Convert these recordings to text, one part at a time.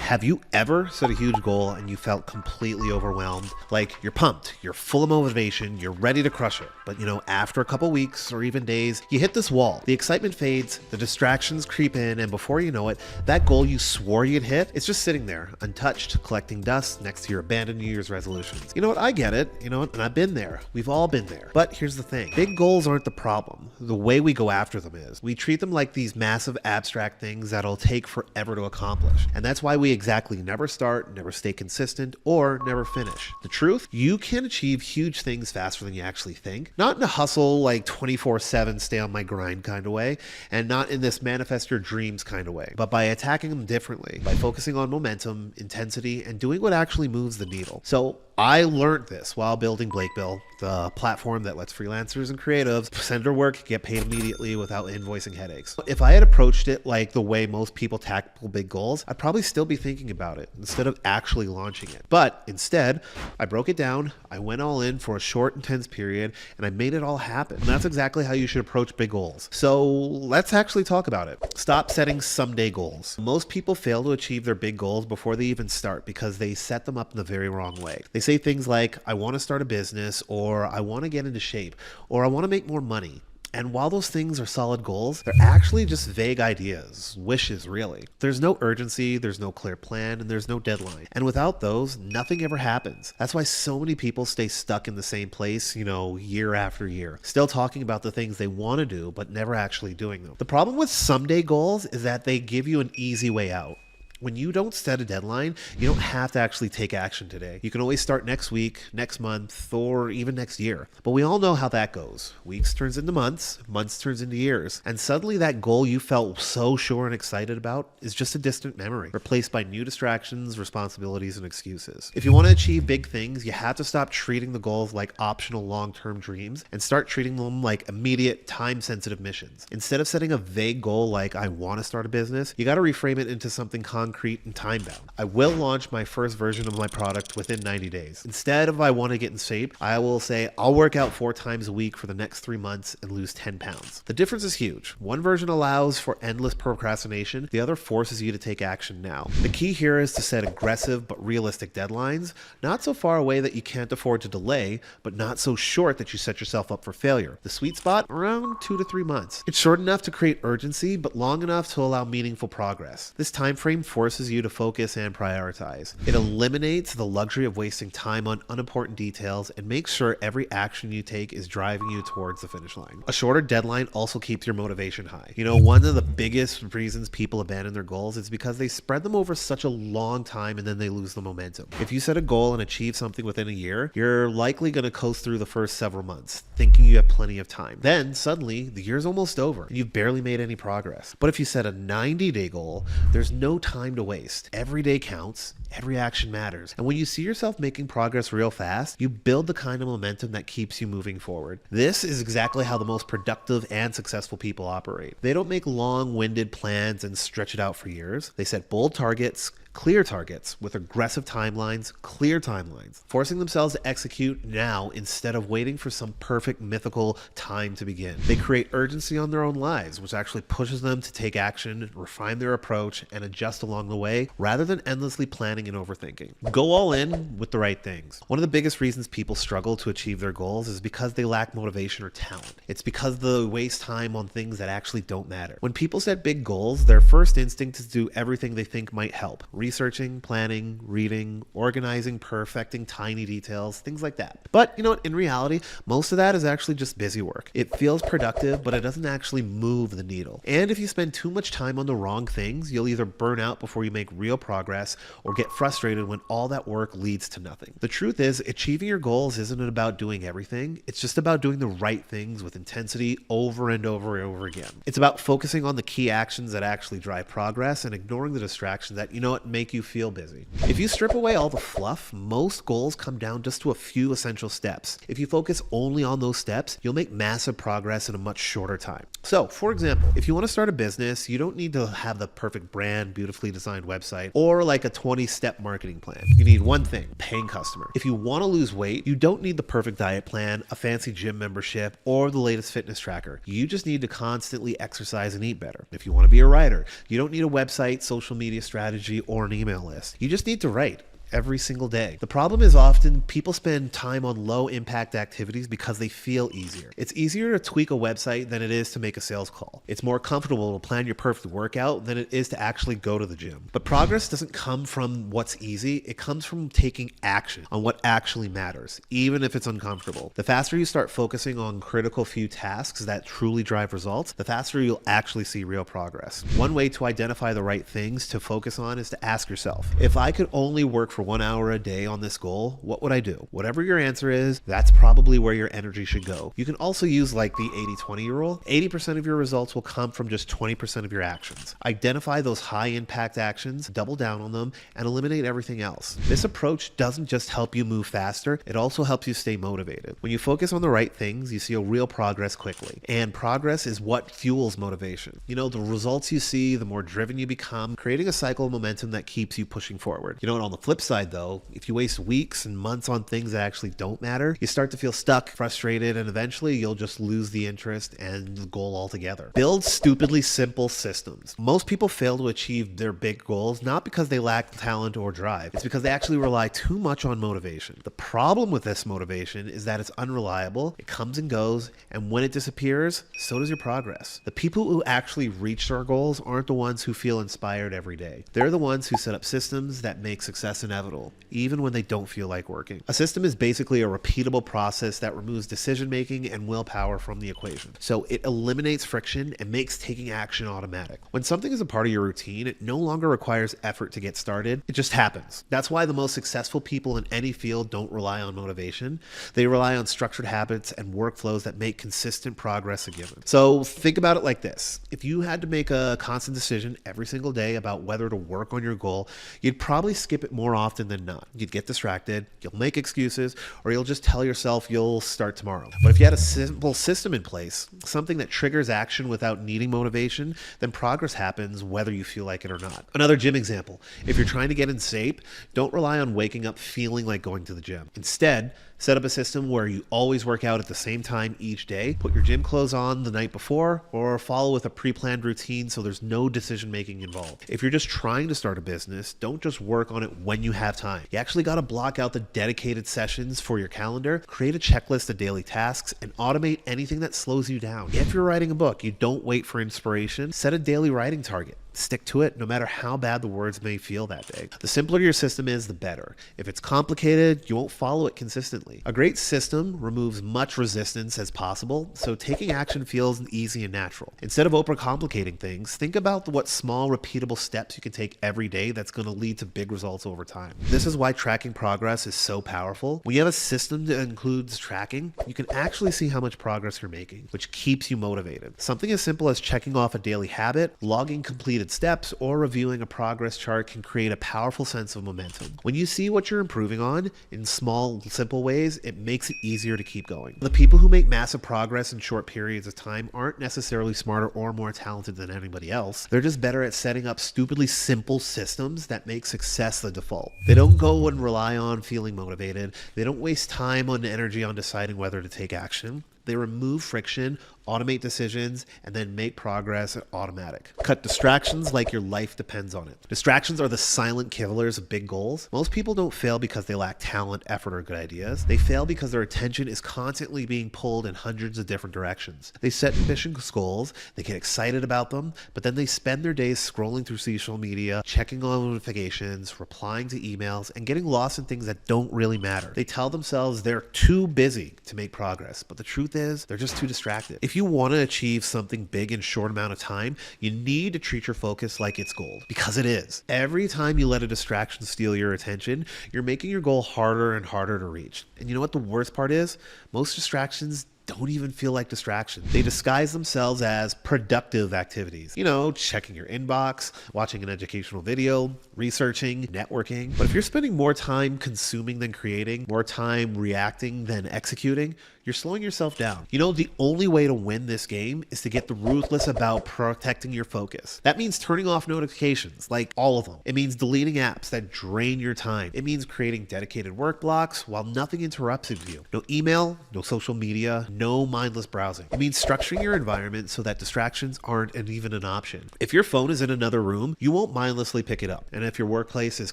Have you ever set a huge goal and you felt completely overwhelmed? Like you're pumped, you're full of motivation, you're ready to crush it. But after a couple weeks or even days, you hit this wall. The excitement fades, the distractions creep in, and before you know it, that goal you swore you'd hit, it's just sitting there, untouched, collecting dust next to your abandoned New Year's resolutions. You know what? I get it. And I've been there. We've all been there. But here's the thing. Big goals aren't the problem. The way we go after them is. We treat them like these massive abstract things that'll take forever to accomplish. And that's why we exactly never start, never stay consistent, or never finish. The truth, you can achieve huge things faster than you actually think. Not in a hustle like 24/7 stay on my grind kind of way, and not in this manifest your dreams kind of way, but by attacking them differently, by focusing on momentum, intensity, and doing what actually moves the needle. So I learned this while building Blakebill, the platform that lets freelancers and creatives send their work, get paid immediately without invoicing headaches. If I had approached it like the way most people tackle big goals, I'd probably still be thinking about it instead of actually launching it. But instead, I broke it down, I went all in for a short, intense period, and I made it all happen. And that's exactly how you should approach big goals. So let's actually talk about it. Stop setting someday goals. Most people fail to achieve their big goals before they even start because they set them up in the very wrong way. They say things like, I want to start a business, or I want to get into shape, or I want to make more money. And while those things are solid goals, they're actually just vague ideas, wishes really. There's no urgency, there's no clear plan, and there's no deadline. And without those, nothing ever happens. That's why so many people stay stuck in the same place, year after year, still talking about the things they want to do, but never actually doing them. The problem with someday goals is that they give you an easy way out. When you don't set a deadline, you don't have to actually take action today. You can always start next week, next month, or even next year. But we all know how that goes. Weeks turns into months, months turns into years. And suddenly that goal you felt so sure and excited about is just a distant memory, replaced by new distractions, responsibilities, and excuses. If you want to achieve big things, you have to stop treating the goals like optional long-term dreams and start treating them like immediate, time-sensitive missions. Instead of setting a vague goal like, I want to start a business, you got to reframe it into something concrete and time-bound. I will launch my first version of my product within 90 days. Instead of I want to get in shape, I will say I'll work out 4 times a week for the next 3 months and lose 10 pounds. The difference is huge. One version allows for endless procrastination. The other forces you to take action now. The key here is to set aggressive but realistic deadlines, not so far away that you can't afford to delay, but not so short that you set yourself up for failure. The sweet spot, around 2 to 3 months. It's short enough to create urgency, but long enough to allow meaningful progress. This time frame forces you to focus and prioritize. It eliminates the luxury of wasting time on unimportant details and makes sure every action you take is driving you towards the finish line. A shorter deadline also keeps your motivation high. One of the biggest reasons people abandon their goals is because they spread them over such a long time and then they lose the momentum. If you set a goal and achieve something within a year, you're likely going to coast through the first several months, thinking you have plenty of time. Then suddenly the year's almost over and you've barely made any progress. But if you set a 90-day goal, there's no time to waste. Every day counts, every action matters. And when you see yourself making progress real fast, you build the kind of momentum that keeps you moving forward. This is exactly how the most productive and successful people operate. They don't make long-winded plans and stretch it out for years. They set bold targets, clear targets with aggressive timelines, clear timelines, forcing themselves to execute now instead of waiting for some perfect mythical time to begin. They create urgency on their own lives, which actually pushes them to take action, refine their approach, and adjust along the way rather than endlessly planning and overthinking. Go all in with the right things. One of the biggest reasons people struggle to achieve their goals is because they lack motivation or talent. It's because they waste time on things that actually don't matter. When people set big goals, their first instinct is to do everything they think might help. Researching, planning, reading, organizing, perfecting tiny details, things like that. But in reality, most of that is actually just busy work. It feels productive, but it doesn't actually move the needle. And if you spend too much time on the wrong things, you'll either burn out before you make real progress or get frustrated when all that work leads to nothing. The truth is, achieving your goals isn't about doing everything. It's just about doing the right things with intensity over and over and over again. It's about focusing on the key actions that actually drive progress and ignoring the distractions that, make you feel busy. If you strip away all the fluff, most goals come down just to a few essential steps. If you focus only on those steps, you'll make massive progress in a much shorter time. So, for example, if you want to start a business, you don't need to have the perfect brand, beautifully designed website, or like a 20-step marketing plan. You need one thing, paying customer. If you want to lose weight, you don't need the perfect diet plan, a fancy gym membership, or the latest fitness tracker. You just need to constantly exercise and eat better. If you want to be a writer, you don't need a website, social media strategy, or or an email list. You just need to write every single day. The problem is often people spend time on low impact activities because they feel easier. It's easier to tweak a website than it is to make a sales call. It's more comfortable to plan your perfect workout than it is to actually go to the gym. But progress doesn't come from what's easy. It comes from taking action on what actually matters, even if it's uncomfortable. The faster you start focusing on critical few tasks that truly drive results, the faster you'll actually see real progress. One way to identify the right things to focus on is to ask yourself, if I could only work for 1 hour a day on this goal, what would I do? Whatever your answer is, that's probably where your energy should go. You can also use like the 80-20 rule. 80% of your results will come from just 20% of your actions. Identify those high impact actions, double down on them, and eliminate everything else. This approach doesn't just help you move faster, it also helps you stay motivated. When you focus on the right things, you see a real progress quickly. And progress is what fuels motivation. You know, the results you see, the more driven you become, creating a cycle of momentum that keeps you pushing forward. You know, and on the flip side though, if you waste weeks and months on things that actually don't matter, you start to feel stuck, frustrated, and eventually you'll just lose the interest and the goal altogether. Build stupidly simple systems. Most people fail to achieve their big goals not because they lack talent or drive. It's because they actually rely too much on motivation. The problem with this motivation is that it's unreliable, it comes and goes, and when it disappears, so does your progress. The people who actually reach their goals aren't the ones who feel inspired every day. They're the ones who set up systems that make success inevitable, even when they don't feel like working. A system is basically a repeatable process that removes decision-making and willpower from the equation. So it eliminates friction and makes taking action automatic. When something is a part of your routine, it no longer requires effort to get started. It just happens. That's why the most successful people in any field don't rely on motivation. They rely on structured habits and workflows that make consistent progress a given. So think about it like this. If you had to make a constant decision every single day about whether to work on your goal, you'd probably skip it more often than not. You'd get distracted, you'll make excuses, or you'll just tell yourself you'll start tomorrow. But if you had a simple system in place, something that triggers action without needing motivation, then progress happens whether you feel like it or not. Another gym example. If you're trying to get in shape, don't rely on waking up feeling like going to the gym. Instead, set up a system where you always work out at the same time each day. Put your gym clothes on the night before, or follow with a pre-planned routine so there's no decision making involved. If you're just trying to start a business, don't just work on it when you have time. You actually got to block out the dedicated sessions for your calendar, create a checklist of daily tasks, and automate anything that slows you down. If you're writing a book, you don't wait for inspiration. Set a daily writing target. Stick to it no matter how bad the words may feel that day. The simpler your system is, the better. If it's complicated, you won't follow it consistently. A great system removes much resistance as possible, so taking action feels easy and natural. Instead of overcomplicating things, think about what small, repeatable steps you can take every day that's going to lead to big results over time. This is why tracking progress is so powerful. When you have a system that includes tracking, you can actually see how much progress you're making, which keeps you motivated. Something as simple as checking off a daily habit, logging completed steps, or reviewing a progress chart can create a powerful sense of momentum. When you see what you're improving on in small, simple ways, it makes it easier to keep going. The people who make massive progress in short periods of time aren't necessarily smarter or more talented than anybody else. They're just better at setting up stupidly simple systems that make success the default. They don't go and rely on feeling motivated. They don't waste time and energy on deciding whether to take action. They remove friction, automate decisions, and then make progress automatic. Cut distractions like your life depends on it. Distractions are the silent killers of big goals. Most people don't fail because they lack talent, effort, or good ideas. They fail because their attention is constantly being pulled in hundreds of different directions. They set ambitious goals, they get excited about them, but then they spend their days scrolling through social media, checking on notifications, replying to emails, and getting lost in things that don't really matter. They tell themselves they're too busy to make progress, but the truth is they're just too distracted. If you want to achieve something big in a short amount of time, you need to treat your focus like it's gold, because it is. Every time you let a distraction steal your attention, you're making your goal harder and harder to reach. And you know what the worst part is? Most distractions don't even feel like distractions. They disguise themselves as productive activities. You know, checking your inbox, watching an educational video, researching, networking. But if you're spending more time consuming than creating, more time reacting than executing, you're slowing yourself down. You know, the only way to win this game is to get ruthless about protecting your focus. That means turning off notifications, like all of them. It means deleting apps that drain your time. It means creating dedicated work blocks while nothing interrupts you. No email, no social media, no mindless browsing. It means structuring your environment so that distractions aren't even an option. If your phone is in another room, you won't mindlessly pick it up. And if your workplace is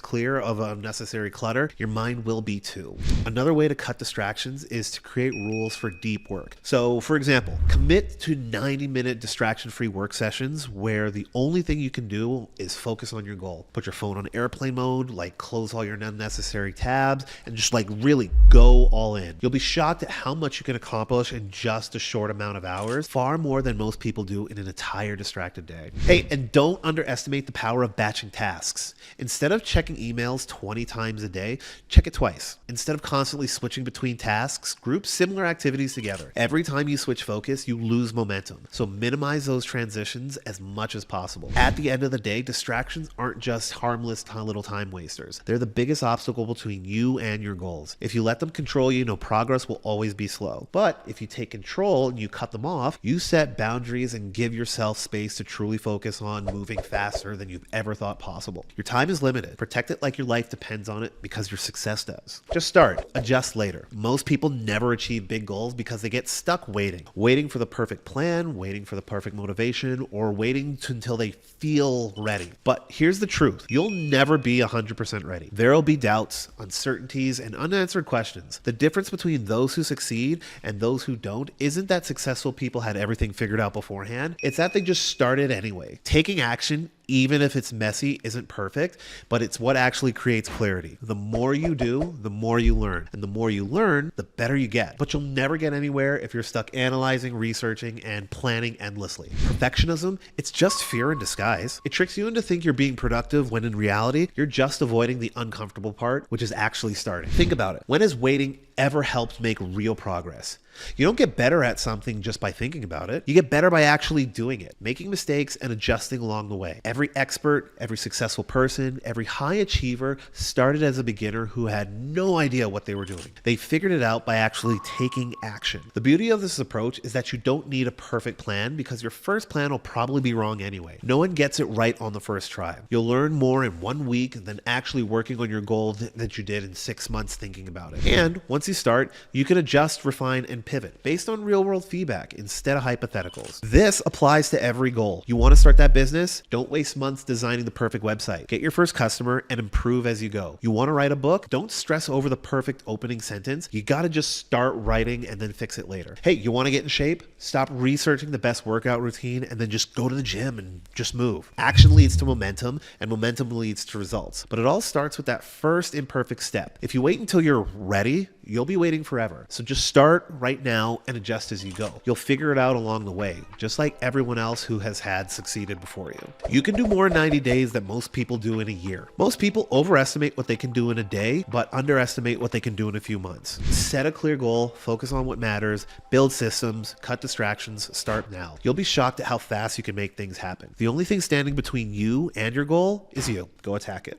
clear of unnecessary clutter, your mind will be too. Another way to cut distractions is to create rules for deep work. So, for example, commit to 90-minute distraction-free work sessions where the only thing you can do is focus on your goal. Put your phone on airplane mode, like close all your unnecessary tabs, and just like really go all in. You'll be shocked at how much you can accomplish in just a short amount of hours, far more than most people do in an entire distracted day. Hey, and don't underestimate the power of batching tasks. Instead of checking emails 20 times a day, check it twice. Instead of constantly switching between tasks, group similar activities together. Every time you switch focus, you lose momentum. So minimize those transitions as much as possible. At the end of the day, distractions aren't just harmless little time wasters. They're the biggest obstacle between you and your goals. If you let them control you, progress will always be slow. But if you take control and you cut them off, you set boundaries and give yourself space to truly focus on moving faster than you've ever thought possible. Your time is limited. Protect it like your life depends on it because your success does. Just start, adjust later. Most people never achieve big goals because they get stuck waiting for the perfect plan, waiting for the perfect motivation, or waiting until they feel ready. But here's the truth. You'll never be 100% ready. There'll be doubts, uncertainties, and unanswered questions. The difference between those who succeed and those who don't isn't that successful people had everything figured out beforehand. It's that they just started anyway. Taking action, even if it's messy, isn't perfect, but it's what actually creates clarity. The more you do, the more you learn. And the more you learn, the better you get. But you'll never get anywhere if you're stuck analyzing, researching, and planning endlessly. Perfectionism, it's just fear in disguise. It tricks you into think you're being productive when in reality, you're just avoiding the uncomfortable part, which is actually starting. Think about it. When has waiting ever helped make real progress? You don't get better at something just by thinking about it. You get better by actually doing it, making mistakes and adjusting along the way. Every expert, every successful person, every high achiever started as a beginner who had no idea what they were doing. They figured it out by actually taking action. The beauty of this approach is that you don't need a perfect plan because your first plan will probably be wrong anyway. No one gets it right on the first try. You'll learn more in 1 week than actually working on your goal that you did in 6 months thinking about it. And once you start, you can adjust, refine, and pivot based on real-world feedback instead of hypotheticals. This applies to every goal. You want to start that business? Don't waste months designing the perfect website. Get your first customer and improve as you go. You want to write a book? Don't stress over the perfect opening sentence. You got to just start writing and then fix it later. Hey, you want to get in shape? Stop researching the best workout routine and then just go to the gym and just move. Action leads to momentum and momentum leads to results. But it all starts with that first imperfect step. If you wait until you're ready, you'll be waiting forever. So just start right now and adjust as you go. You'll figure it out along the way, just like everyone else who has had succeeded before you. You can do more in 90 days than most people do in a year. Most people overestimate what they can do in a day, but underestimate what they can do in a few months. Set a clear goal, focus on what matters, build systems, cut distractions, start now. You'll be shocked at how fast you can make things happen. The only thing standing between you and your goal is you. Go attack it.